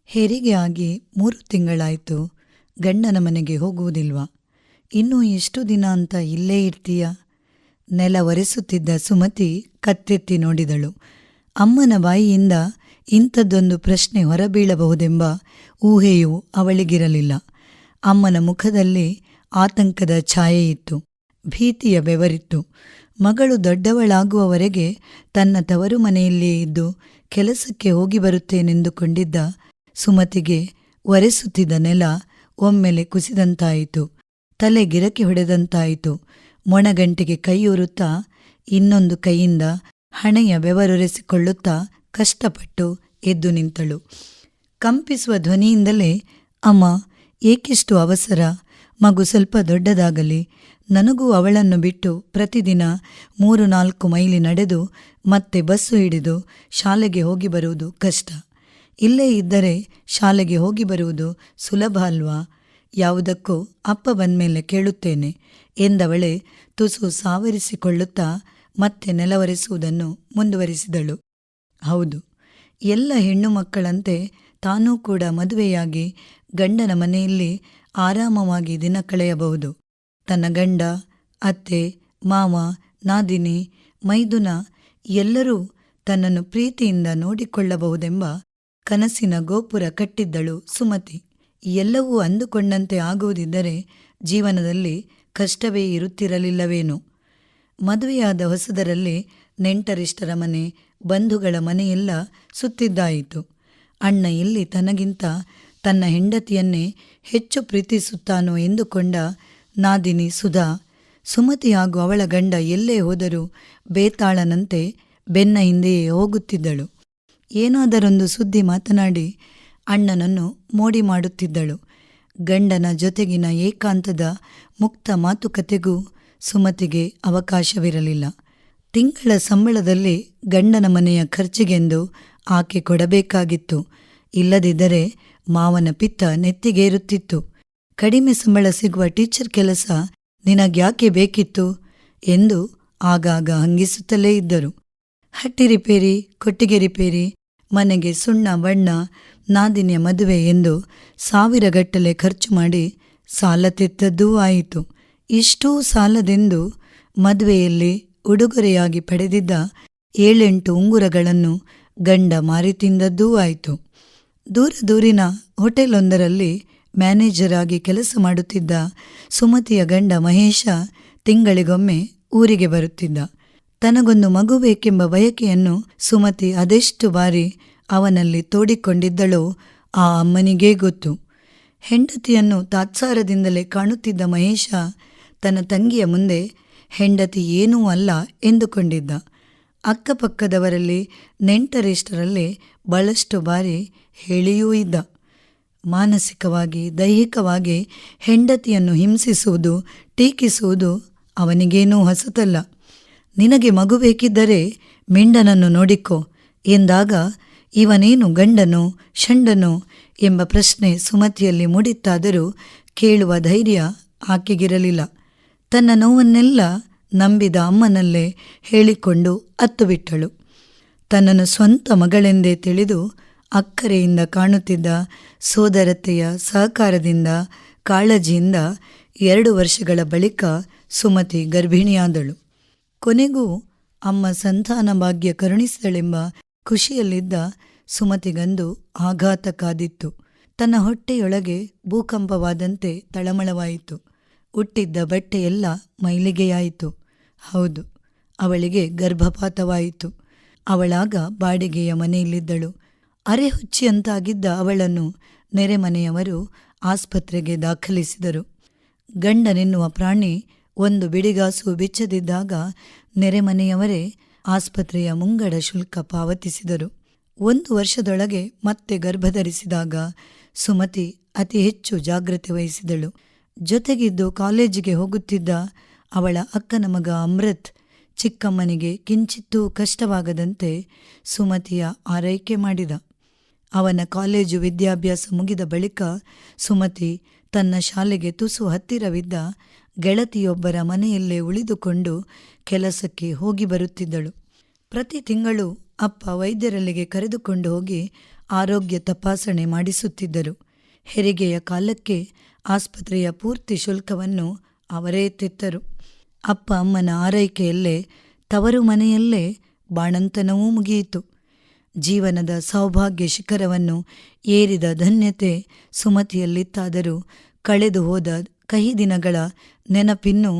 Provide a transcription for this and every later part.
ಹೆರಿಗೆ ಆಗಿ 3 ತಿಂಗಳಾಯ್ತು. ಗಂಡನ ಮನೆಗೆ ಹೋಗುವುದಿಲ್ವಾ? ಇನ್ನೂ ಎಷ್ಟು ದಿನ ಅಂತ ಇಲ್ಲೇ ಇರ್ತೀಯ? ನೆಲ ಒರೆಸುತ್ತಿದ್ದ ಸುಮತಿ ಕತ್ತೆತ್ತಿ ನೋಡಿದಳು. ಅಮ್ಮನ ಬಾಯಿಯಿಂದ ಇಂಥದ್ದೊಂದು ಪ್ರಶ್ನೆ ಹೊರಬೀಳಬಹುದೆಂಬ ಊಹೆಯೂ ಅವಳಿಗಿರಲಿಲ್ಲ. ಅಮ್ಮನ ಮುಖದಲ್ಲಿ ಆತಂಕದ ಛಾಯೆಯಿತ್ತು, ಭೀತಿಯ ಬೆವರಿತ್ತು. ಮಗಳು ದೊಡ್ಡವಳಾಗುವವರೆಗೆ ತನ್ನ ತವರು ಮನೆಯಲ್ಲಿಯೇ ಇದ್ದು ಕೆಲಸಕ್ಕೆ ಹೋಗಿ ಬರುತ್ತೇನೆಂದುಕೊಂಡಿದ್ದ ಸುಮತಿಗೆ ಒರೆಸುತ್ತಿದ್ದ ನೆಲ ಒಮ್ಮೆಲೆ ಕುಸಿದಂತಾಯಿತು. ತಲೆ ಗಿರಕಿ ಹೊಡೆದಂತಾಯಿತು. ಮೊಣಗಂಟಿಗೆ ಕೈಯೂರುತ್ತಾ ಇನ್ನೊಂದು ಕೈಯಿಂದ ಹಣೆಯ ಬೆವರೊರೆಸಿಕೊಳ್ಳುತ್ತಾ ಕಷ್ಟಪಟ್ಟು ಎದ್ದು ನಿಂತಳು. ಕಂಪಿಸುವ ಧ್ವನಿಯಿಂದಲೇ, ಅಮ್ಮ, ಏಕಿಷ್ಟು ಅವಸರ? ಮಗು ಸ್ವಲ್ಪ ದೊಡ್ಡದಾಗಲಿ. ನನಗೂ ಅವಳನ್ನು ಬಿಟ್ಟು ಪ್ರತಿದಿನ 3-4 ಮೈಲಿ ನಡೆದು ಮತ್ತೆ ಬಸ್ಸು ಹಿಡಿದು ಶಾಲೆಗೆ ಹೋಗಿ ಬರುವುದು ಕಷ್ಟ. ಇಲ್ಲೇ ಇದ್ದರೆ ಶಾಲೆಗೆ ಹೋಗಿ ಬರುವುದು ಸುಲಭ ಅಲ್ವಾ? ಯಾವುದಕ್ಕೂ ಅಪ್ಪ ಬಂದ್ಮೇಲೆ ಕೇಳುತ್ತೇನೆ ಎಂದವಳೆ ತುಸು ಸಾವರಿಸಿಕೊಳ್ಳುತ್ತಾ ಮತ್ತೆ ನೆಲವರೆಸುವುದನ್ನು ಮುಂದುವರಿಸಿದಳು. ಹೌದು, ಎಲ್ಲ ಹೆಣ್ಣು ಮಕ್ಕಳಂತೆ ತಾನೂ ಕೂಡ ಮದುವೆಯಾಗಿ ಗಂಡನ ಮನೆಯಲ್ಲಿ ಆರಾಮವಾಗಿ ದಿನ ಕಳೆಯಬಹುದು. ತನ್ನ ಗಂಡ, ಅತ್ತೆ, ಮಾವ, ನಾದಿನಿ, ಮೈದುನ ಎಲ್ಲರೂ ತನ್ನನ್ನು ಪ್ರೀತಿಯಿಂದ ನೋಡಿಕೊಳ್ಳಬಹುದೆಂಬ ಕನಸಿನ ಗೋಪುರ ಕಟ್ಟಿದ್ದಳು ಸುಮತಿ. ಎಲ್ಲವೂ ಅಂದುಕೊಂಡಂತೆ ಆಗುವುದಿದ್ದರೆ ಜೀವನದಲ್ಲಿ ಕಷ್ಟವೇ ಇರುತ್ತಿರಲಿಲ್ಲವೇನೋ. ಮದುವೆಯಾದ ಹೊಸದರಲ್ಲಿ ನೆಂಟರಿಷ್ಟರ ಮನೆ, ಬಂಧುಗಳ ಮನೆಯೆಲ್ಲ ಸುತ್ತಿದ್ದಾಯಿತು. ಅಣ್ಣ ಎಲ್ಲಿ ತನಗಿಂತ ತನ್ನ ಹೆಂಡತಿಯನ್ನೇ ಹೆಚ್ಚು ಪ್ರೀತಿಸುತ್ತಾನೋ ಎಂದುಕೊಂಡ ನಾದಿನಿ ಸುಧಾ, ಸುಮತಿ ಹಾಗೂ ಅವಳ ಗಂಡ ಎಲ್ಲೇ ಹೋದರೂ ಬೇತಾಳನಂತೆ ಬೆನ್ನ ಹಿಂದೆಯೇ ಹೋಗುತ್ತಿದ್ದಳು. ಏನಾದರೊಂದು ಸುದ್ದಿ ಮಾತನಾಡಿ ಅಣ್ಣನನ್ನು ಮೋಡಿ ಮಾಡುತ್ತಿದ್ದಳು. ಗಂಡನ ಜೊತೆಗಿನ ಏಕಾಂತದ ಮುಕ್ತ ಮಾತುಕತೆಗೂ ಸುಮತಿಗೆ ಅವಕಾಶವಿರಲಿಲ್ಲ. ತಿಂಗಳ ಸಂಬಳದಲ್ಲಿ ಗಂಡನ ಮನೆಯ ಖರ್ಚಿಗೆಂದು ಆಕೆ ಕೊಡಬೇಕಾಗಿತ್ತು. ಇಲ್ಲದಿದ್ದರೆ ಮಾವನ ಪಿತ್ತ ನೆತ್ತಿಗೇರುತ್ತಿತ್ತು. ಕಡಿಮೆ ಸಂಬಳ ಸಿಗುವ ಟೀಚರ್ ಕೆಲಸ ನಿನಗ್ಯಾಕೆ ಬೇಕಿತ್ತು ಎಂದು ಆಗಾಗ ಹಂಗಿಸುತ್ತಲೇ ಇದ್ದರು. ಹಟ್ಟಿ ರಿಪೇರಿ, ಕೊಟ್ಟಿಗೆ ರಿಪೇರಿ, ಮನೆಗೆ ಸುಣ್ಣ ಬಣ್ಣ, ನಾದಿನಿಯ ಮದುವೆ ಎಂದು 1000ಗಟ್ಟಲೆ ಖರ್ಚು ಮಾಡಿ ಸಾಲ ತೆತ್ತದ್ದೂ ಆಯಿತು. ಇಷ್ಟೂ ಸಾಲದೆಂದು ಮದುವೆಯಲ್ಲಿ ಉಡುಗೊರೆಯಾಗಿ ಪಡೆದಿದ್ದ 7-8 ಉಂಗುರಗಳನ್ನು ಗಂಡ ಮಾರಿ ತಿಂದದ್ದೂ ಆಯಿತು. ದೂರಿನ ಹೋಟೆಲೊಂದರಲ್ಲಿ ಮ್ಯಾನೇಜರ್ ಆಗಿ ಕೆಲಸ ಮಾಡುತ್ತಿದ್ದ ಸುಮತಿಯ ಗಂಡ ಮಹೇಶ ತಿಂಗಳಿಗೊಮ್ಮೆ ಊರಿಗೆ ಬರುತ್ತಿದ್ದ. ತನಗೊಂದು ಮಗು ಬೇಕೆಂಬ ಬಯಕೆಯನ್ನು ಸುಮತಿ ಅದೆಷ್ಟು ಬಾರಿ ಅವನಲ್ಲಿ ತೋಡಿಕೊಂಡಿದ್ದಳೋ ಆ ಅಮ್ಮನಿಗೇ ಗೊತ್ತು. ಹೆಂಡತಿಯನ್ನು ತಾತ್ಸಾರದಿಂದಲೇ ಕಾಣುತ್ತಿದ್ದ ಮಹೇಶ ತನ್ನ ತಂಗಿಯ ಮುಂದೆ ಹೆಂಡತಿ ಏನೂ ಅಲ್ಲ ಎಂದುಕೊಂಡಿದ್ದ. ಅಕ್ಕಪಕ್ಕದವರಲ್ಲಿ ನೆಂಟರಿಷ್ಟರಲ್ಲಿ ಬಹಳಷ್ಟು ಬಾರಿ ಹೇಳಿಯೂ ಇದ್ದ. ಮಾನಸಿಕವಾಗಿ, ದೈಹಿಕವಾಗಿ ಹೆಂಡತಿಯನ್ನು ಹಿಂಸಿಸುವುದು, ಟೀಕಿಸುವುದು ಅವನಿಗೇನೂ ಹೊಸತಲ್ಲ. ನಿನಗೆ ಮಗು ಬೇಕಿದ್ದರೆ ಮಿಂಡನನ್ನು ನೋಡಿಕೊ ಎಂದಾಗ ಇವನೇನು ಗಂಡನೋ ಷಂಡನೋ ಎಂಬ ಪ್ರಶ್ನೆ ಸುಮತಿಯಲ್ಲಿ ಮೂಡಿತ್ತಾದರೂ ಕೇಳುವ ಧೈರ್ಯ ಆಕೆಗಿರಲಿಲ್ಲ. ತನ್ನ ನೋವನ್ನೆಲ್ಲ ನಂಬಿದ ಅಮ್ಮನಲ್ಲೇ ಹೇಳಿಕೊಂಡು ಅತ್ತುಬಿಟ್ಟಳು. ತನ್ನನ್ನು ಸ್ವಂತ ಮಗಳೆಂದೇ ತಿಳಿದು ಅಕ್ಕರೆಯಿಂದ ಕಾಣುತ್ತಿದ್ದ ಸೋದರತೆಯ ಸಹಕಾರದಿಂದ, ಕಾಳಜಿಯಿಂದ 2 ವರ್ಷಗಳ ಬಳಿಕ ಸುಮತಿ ಗರ್ಭಿಣಿಯಾದಳು. ಕೊನೆಗೂ ಅಮ್ಮ ಸಂತಾನ ಭಾಗ್ಯ ಕರುಣಿಸಿದಳೆಂಬ ಖುಷಿಯಲ್ಲಿದ್ದ ಸುಮತಿಗಂದು ಆಘಾತ ಕಾದಿತ್ತು. ತನ್ನ ಹೊಟ್ಟೆಯೊಳಗೆ ಭೂಕಂಪವಾದಂತೆ ತಳಮಳವಾಯಿತು. ಹುಟ್ಟಿದ್ದ ಬಟ್ಟೆಯೆಲ್ಲ ಮೈಲಿಗೆಯಾಯಿತು. ಹೌದು, ಅವಳಿಗೆ ಗರ್ಭಪಾತವಾಯಿತು. ಅವಳಾಗ ಬಾಡಿಗೆಯ ಮನೆಯಲ್ಲಿದ್ದಳು. ಅರೆಹುಚ್ಚಿಯಂತಾಗಿದ್ದ ಅವಳನ್ನು ನೆರೆಮನೆಯವರು ಆಸ್ಪತ್ರೆಗೆ ದಾಖಲಿಸಿದರು. ಗಂಡನೆನ್ನುವ ಪ್ರಾಣಿ ಒಂದು ಬಿಡಿಗಾಸು ಬಿಚ್ಚದಿದ್ದಾಗ ನೆರೆಮನೆಯವರೇ ಆಸ್ಪತ್ರೆಯ ಮುಂಗಡ ಶುಲ್ಕ ಪಾವತಿಸಿದರು. 1 ವರ್ಷದೊಳಗೆ ಮತ್ತೆ ಗರ್ಭಧರಿಸಿದಾಗ ಸುಮತಿ ಅತಿ ಹೆಚ್ಚು ಜಾಗ್ರತೆ ವಹಿಸಿದಳು. ಜೊತೆಗಿದ್ದು ಕಾಲೇಜಿಗೆ ಹೋಗುತ್ತಿದ್ದ ಅವಳ ಅಕ್ಕನ ಮಗ ಅಮೃತ್ ಚಿಕ್ಕಮ್ಮನಿಗೆ ಕಿಂಚಿತ್ತೂ ಕಷ್ಟವಾಗದಂತೆ ಸುಮತಿಯ ಆರೈಕೆ ಮಾಡಿದ. ಅವನ ಕಾಲೇಜು ವಿದ್ಯಾಭ್ಯಾಸ ಮುಗಿದ ಬಳಿಕ ಸುಮತಿ ತನ್ನ ಶಾಲೆಗೆ ತುಸು ಹತ್ತಿರವಿದ್ದ ಗೆಳತಿಯೊಬ್ಬರ ಮನೆಯಲ್ಲೇ ಉಳಿದುಕೊಂಡು ಕೆಲಸಕ್ಕೆ ಹೋಗಿ ಬರುತ್ತಿದ್ದಳು. ಪ್ರತಿ ತಿಂಗಳು ಅಪ್ಪ ವೈದ್ಯರಲ್ಲಿಗೆ ಕರೆದುಕೊಂಡು ಹೋಗಿ ಆರೋಗ್ಯ ತಪಾಸಣೆ ಮಾಡಿಸುತ್ತಿದ್ದರು. ಹೆರಿಗೆಯ ಕಾಲಕ್ಕೆ ಆಸ್ಪತ್ರೆಯ ಪೂರ್ತಿ ಶುಲ್ಕವನ್ನು ಅವರೇ ತೆತ್ತರು. ಅಪ್ಪ ಅಮ್ಮನ ಆರೈಕೆಯಲ್ಲೇ ತವರು ಮನೆಯಲ್ಲೇ ಬಾಣಂತನವೂ ಮುಗಿಯಿತು. ಜೀವನದ ಸೌಭಾಗ್ಯ ಶಿಖರವನ್ನು ಏರಿದ ಧನ್ಯತೆ ಸುಮತಿಯಲ್ಲಿತ್ತಾದರೂ ಕಳೆದು ಹೋದ ಕಹಿ ದಿನಗಳ ನೆನಪಿನ್ನೂ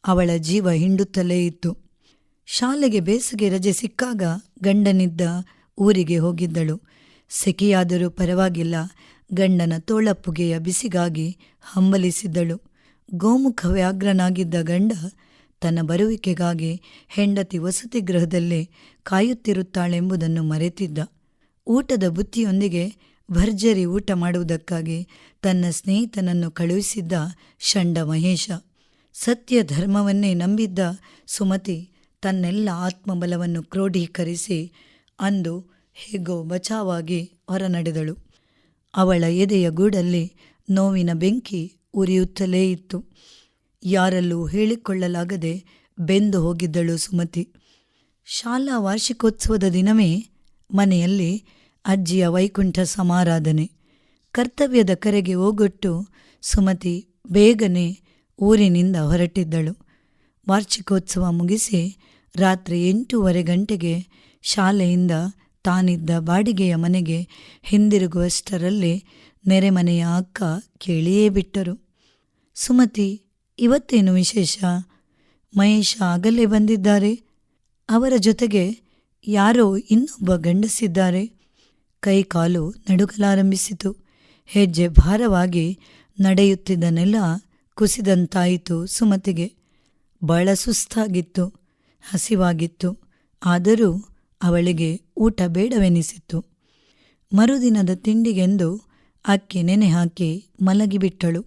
ಅವಳ ಜೀವ ಹಿಂಡುತ್ತಲೇ ಇತ್ತು. ಶಾಲೆಗೆ ಬೇಸಿಗೆ ರಜೆ ಸಿಕ್ಕಾಗ ಗಂಡನಿದ್ದ ಊರಿಗೆ ಹೋಗಿದ್ದಳು. ಸೆಕೆಯಾದರೂ ಪರವಾಗಿಲ್ಲ, ಗಂಡನ ತೋಳಪ್ಪುಗೆಯ ಬಿಸಿಗಾಗಿ ಹಂಬಲಿಸಿದ್ದಳು. ಗೋಮುಖ ವ್ಯಾಘ್ರನಾಗಿದ್ದ ಗಂಡ ತನ್ನ ಬರುವಿಕೆಗಾಗಿ ಹೆಂಡತಿ ವಸತಿ ಗೃಹದಲ್ಲೇ ಕಾಯುತ್ತಿರುತ್ತಾಳೆಂಬುದನ್ನು ಮರೆತಿದ್ದ. ಊಟದ ಬುತ್ತಿಯೊಂದಿಗೆ ಭರ್ಜರಿ ಊಟ ಮಾಡುವುದಕ್ಕಾಗಿ ತನ್ನ ಸ್ನೇಹಿತನನ್ನು ಕಳುಹಿಸಿದ್ದ ಷಂಡ ಮಹೇಶ. ಸತ್ಯ ಧರ್ಮವನ್ನೇ ನಂಬಿದ್ದ ಸುಮತಿ ತನ್ನೆಲ್ಲ ಆತ್ಮಬಲವನ್ನು ಕ್ರೋಢೀಕರಿಸಿ ಅಂದು ಹೇಗೋ ಬಚಾವಾಗಿ ಹೊರನಡೆದಳು. ಅವಳ ಎದೆಯ ಗೂಡಲ್ಲಿ ನೋವಿನ ಬೆಂಕಿ ಉರಿಯುತ್ತಲೇ ಇತ್ತು. ಯಾರಲ್ಲೂ ಹೇಳಿಕೊಳ್ಳಲಾಗದೆ ಬೆಂದು ಹೋಗಿದ್ದಳು ಸುಮತಿ. ಶಾಲಾ ವಾರ್ಷಿಕೋತ್ಸವದ ದಿನವೇ ಮನೆಯಲ್ಲಿ ಅಜ್ಜಿಯ ವೈಕುಂಠ ಸಮಾರಾಧನೆ. ಕರ್ತವ್ಯದ ಕರೆಗೆ ಓಗೊಟ್ಟು ಸುಮತಿ ಬೇಗನೆ ಊರಿನಿಂದ ಹೊರಟಿದ್ದಳು. ವಾರ್ಷಿಕೋತ್ಸವ ಮುಗಿಸಿ ರಾತ್ರಿ 8:15 ಗಂಟೆಗೆ ಶಾಲೆಯಿಂದ ತಾನಿದ್ದ ಬಾಡಿಗೆಯ ಮನೆಗೆ ಹಿಂದಿರುಗುವಷ್ಟರಲ್ಲಿ ನೆರೆಮನೆಯ ಅಕ್ಕ ಕೇಳಿಯೇ ಬಿಟ್ಟರು. ಸುಮತಿ, ಇವತ್ತೇನು ವಿಶೇಷ? ಮಹೇಶ ಆಗಲೇ ಬಂದಿದ್ದಾರೆ. ಅವರ ಜೊತೆಗೆ ಯಾರೋ ಇನ್ನೊಬ್ಬ ಗಂಡಸಿದ್ದಾರೆ. ಕೈಕಾಲು ನಡುಗಲಾರಂಭಿಸಿತು. ಹೆಜ್ಜೆ ಭಾರವಾಗಿ ನಡೆಯುತ್ತಿದ್ದ ನೆಲ ಕುಸಿದಂತಾಯಿತು ಸುಮತಿಗೆ. ಬಹಳ ಸುಸ್ತಾಗಿತ್ತು, ಹಸಿವಾಗಿತ್ತು. ಆದರೂ ಅವಳಿಗೆ ಊಟ ಬೇಡವೆನಿಸಿತ್ತು. ಮರುದಿನದ ತಿಂಡಿಗೆಂದು ಅಕ್ಕಿ ನೆನೆ ಹಾಕಿ ಮಲಗಿಬಿಟ್ಟಳು.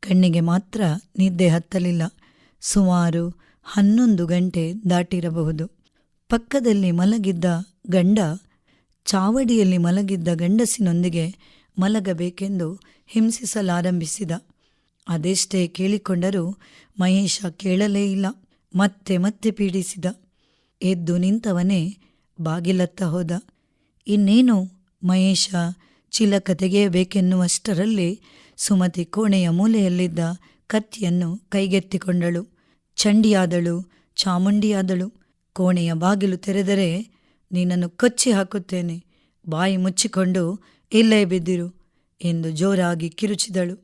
ಕಣ್ಣಿಗೆ ಮಾತ್ರ ನಿದ್ದೆ ಹತ್ತಲಿಲ್ಲ. ಸುಮಾರು 11 ಗಂಟೆ ದಾಟಿರಬಹುದು. ಪಕ್ಕದಲ್ಲಿ ಮಲಗಿದ್ದ ಗಂಡ ಚಾವಡಿಯಲ್ಲಿ ಮಲಗಿದ್ದ ಗಂಡಸಿನೊಂದಿಗೆ ಮಲಗಬೇಕೆಂದು ಹಿಂಸಿಸಲಾರಂಭಿಸಿದ. ಅದೆಷ್ಟೇ ಕೇಳಿಕೊಂಡರೂ ಮಹೇಶ ಕೇಳಲೇ ಇಲ್ಲ. ಮತ್ತೆ ಮತ್ತೆ ಪೀಡಿಸಿದ. ಎದ್ದು ನಿಂತವನೇ ಬಾಗಿಲತ್ತ ಹೋದ. ಇನ್ನೇನು ಮಹೇಶ ಚಿಲಕ ತೆಗೆಯಬೇಕೆನ್ನುವಷ್ಟರಲ್ಲಿ ಸುಮತಿ ಕೋಣೆಯ ಮೂಲೆಯಲ್ಲಿದ್ದ ಕತ್ತಿಯನ್ನು ಕೈಗೆತ್ತಿಕೊಂಡಳು. ಚಂಡಿಯಾದಳು, ಚಾಮುಂಡಿಯಾದಳು. ಕೋಣೆಯ ಬಾಗಿಲು ತೆರೆದರೆ ನಿನ್ನನ್ನು ಕೊಚ್ಚಿ ಹಾಕುತ್ತೇನೆ, ಬಾಯಿ ಮುಚ್ಚಿಕೊಂಡು ಇಲ್ಲೇ ಬಿದ್ದಿರು ಎಂದು ಜೋರಾಗಿ ಕಿರುಚಿದಳು.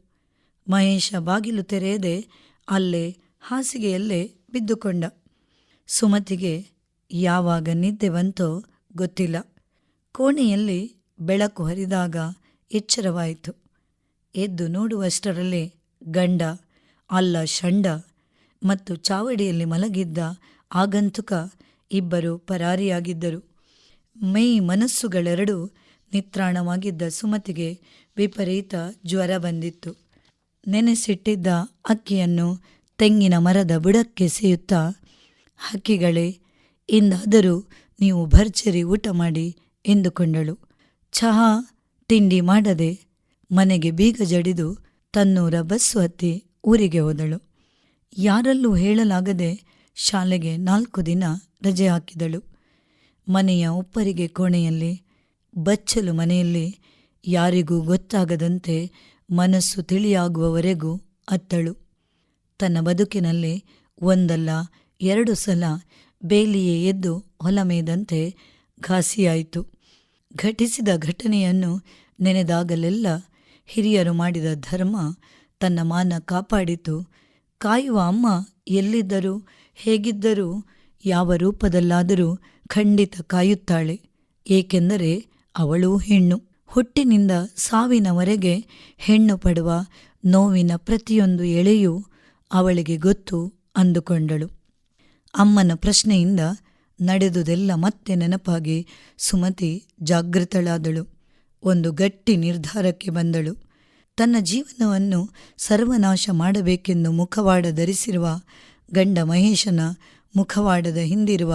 ಮಹೇಶ ಬಾಗಿಲು ತೆರೆಯದೆ ಅಲ್ಲೇ ಹಾಸಿಗೆಯಲ್ಲೇ ಬಿದ್ದುಕೊಂಡ. ಸುಮತಿಗೆ ಯಾವಾಗ ನಿದ್ದೆ ಬಂತೋ ಗೊತ್ತಿಲ್ಲ. ಕೋಣೆಯಲ್ಲಿ ಬೆಳಕು ಹರಿದಾಗ ಎಚ್ಚರವಾಯಿತು. ಎದ್ದು ನೋಡುವಷ್ಟರಲ್ಲೇ ಗಂಡ, ಅಲ್ಲ ಷಂಡ, ಮತ್ತು ಚಾವಡಿಯಲ್ಲಿ ಮಲಗಿದ್ದ ಆಗಂತುಕ ಇಬ್ಬರು ಪರಾರಿಯಾಗಿದ್ದರು. ಮೈ ಮನಸ್ಸುಗಳೆರಡೂ ನಿತ್ರಾಣವಾಗಿದ್ದ ಸುಮತಿಗೆ ವಿಪರೀತ ಜ್ವರ ಬಂದಿತ್ತು. ನೆನೆಸಿಟ್ಟಿದ್ದ ಅಕ್ಕಿಯನ್ನು ತೆಂಗಿನ ಮರದ ಬುಡಕ್ಕೆ ಸೇಯುತ್ತಾ, ಹಕ್ಕಿಗಳೇ, ಇಂದಾದರೂ ನೀವು ಭರ್ಜರಿ ಊಟ ಮಾಡಿ ಎಂದುಕೊಂಡಳು. ಚಹಾ ತಿಂಡಿ ಮಾಡದೆ ಮನೆಗೆ ಬೀಗ ಜಡಿದು ತನ್ನೂರ ಬಸ್ಸು ಹತ್ತಿ ಊರಿಗೆ ಹೋದಳು. ಯಾರಲ್ಲೂ ಹೇಳಲಾಗದೆ ಶಾಲೆಗೆ 4 ದಿನ ರಜೆ ಹಾಕಿದಳು. ಮನೆಯ ಉಪ್ಪರಿಗೆ ಕೋಣೆಯಲ್ಲಿ, ಬಚ್ಚಲು ಮನೆಯಲ್ಲಿ ಯಾರಿಗೂ ಗೊತ್ತಾಗದಂತೆ ಮನಸ್ಸು ತಿಳಿಯಾಗುವವರೆಗೂ ಅತ್ತಳು. ತನ್ನ ಬದುಕಿನಲ್ಲಿ ಒಂದಲ್ಲ 2 ಸಲ ಬೇಲಿಯೇ ಎದ್ದು ಹೊಲಮೇದಂತೆ ಘಾಸಿಯಾಯಿತು. ಘಟಿಸಿದ ಘಟನೆಯನ್ನು ನೆನೆದಾಗಲೆಲ್ಲ ಹಿರಿಯರು ಮಾಡಿದ ಧರ್ಮ ತನ್ನ ಮಾನ ಕಾಪಾಡಿತು. ಕಾಯುವ ಅಮ್ಮ ಎಲ್ಲಿದ್ದರೂ ಹೇಗಿದ್ದರೂ ಯಾವ ರೂಪದಲ್ಲಾದರೂ ಖಂಡಿತ ಕಾಯುತ್ತಾಳೆ. ಏಕೆಂದರೆ ಅವಳೂ ಹೆಣ್ಣು. ಹುಟ್ಟಿನಿಂದ ಸಾವಿನವರೆಗೆ ಹೆಣ್ಣು ಪಡುವ ನೋವಿನ ಪ್ರತಿಯೊಂದು ಎಳೆಯೂ ಅವಳಿಗೆ ಗೊತ್ತು ಅಂದುಕೊಂಡಳು. ಅಮ್ಮನ ಪ್ರಶ್ನೆಯಿಂದ ನಡೆದುದೆಲ್ಲ ಮತ್ತೆ ನೆನಪಾಗಿ ಸುಮತಿ ಜಾಗೃತಳಾದಳು. ಒಂದು ಗಟ್ಟಿ ನಿರ್ಧಾರಕ್ಕೆ ಬಂದಳು. ತನ್ನ ಜೀವನವನ್ನು ಸರ್ವನಾಶ ಮಾಡಬೇಕೆಂದು ಮುಖವಾಡ ಧರಿಸಿರುವ ಗಂಡ ಮಹೇಶನ ಮುಖವಾಡದ ಹಿಂದಿರುವ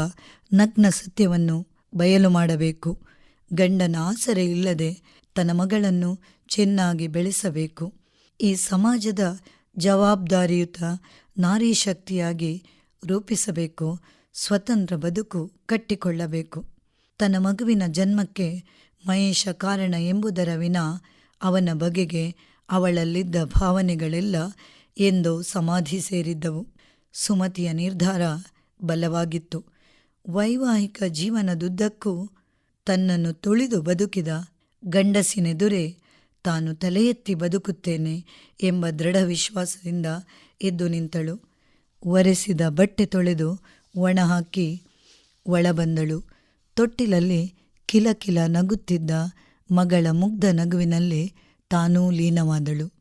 ನಗ್ನ ಸತ್ಯವನ್ನು ಬಯಲು ಮಾಡಬೇಕು. ಗಂಡನ ಆಸರೆ ಇಲ್ಲದೆ ತನ್ನ ಮಗಳನ್ನು ಚೆನ್ನಾಗಿ ಬೆಳೆಸಬೇಕು. ಈ ಸಮಾಜದ ಜವಾಬ್ದಾರಿಯುತ ನಾರಿ ಶಕ್ತಿಯಾಗಿ ರೂಪಿಸಬೇಕು. ಸ್ವತಂತ್ರ ಬದುಕು ಕಟ್ಟಿಕೊಳ್ಳಬೇಕು. ತನ್ನ ಮಗುವಿನ ಜನ್ಮಕ್ಕೆ ಮಹೇಶ ಕಾರಣ ಎಂಬುದರ ವಿನಾ ಅವನ ಬಗೆಗೆ ಅವಳಲ್ಲಿದ್ದ ಭಾವನೆಗಳೆಲ್ಲ ಎಂದೋ ಸಮಾಧಿ ಸೇರಿದ್ದವು. ಸುಮತಿಯ ನಿರ್ಧಾರ ಬಲವಾಗಿತ್ತು. ವೈವಾಹಿಕ ಜೀವನದುದ್ದಕ್ಕೂ ತನ್ನನ್ನು ತುಳಿದು ಬದುಕಿದ ಗಂಡಸಿನೆದುರೇ ತಾನು ತಲೆ ಎತ್ತಿ ಬದುಕುತ್ತೇನೆ ಎಂಬ ದೃಢ ವಿಶ್ವಾಸದಿಂದ ಎದ್ದು ನಿಂತಳು. ಒರೆಸಿದ ಬಟ್ಟೆ ತೊಳೆದು ಒಣಹಾಕಿ ಒಳಬಂದಳು. ತೊಟ್ಟಿಲಲ್ಲಿ ಕಿಲಕಿಲ ನಗುತ್ತಿದ್ದ ಮಗಳ ಮುಗ್ಧ ನಗುವಿನಲ್ಲಿ ತಾನೂ ಲೀನವಾದಳು.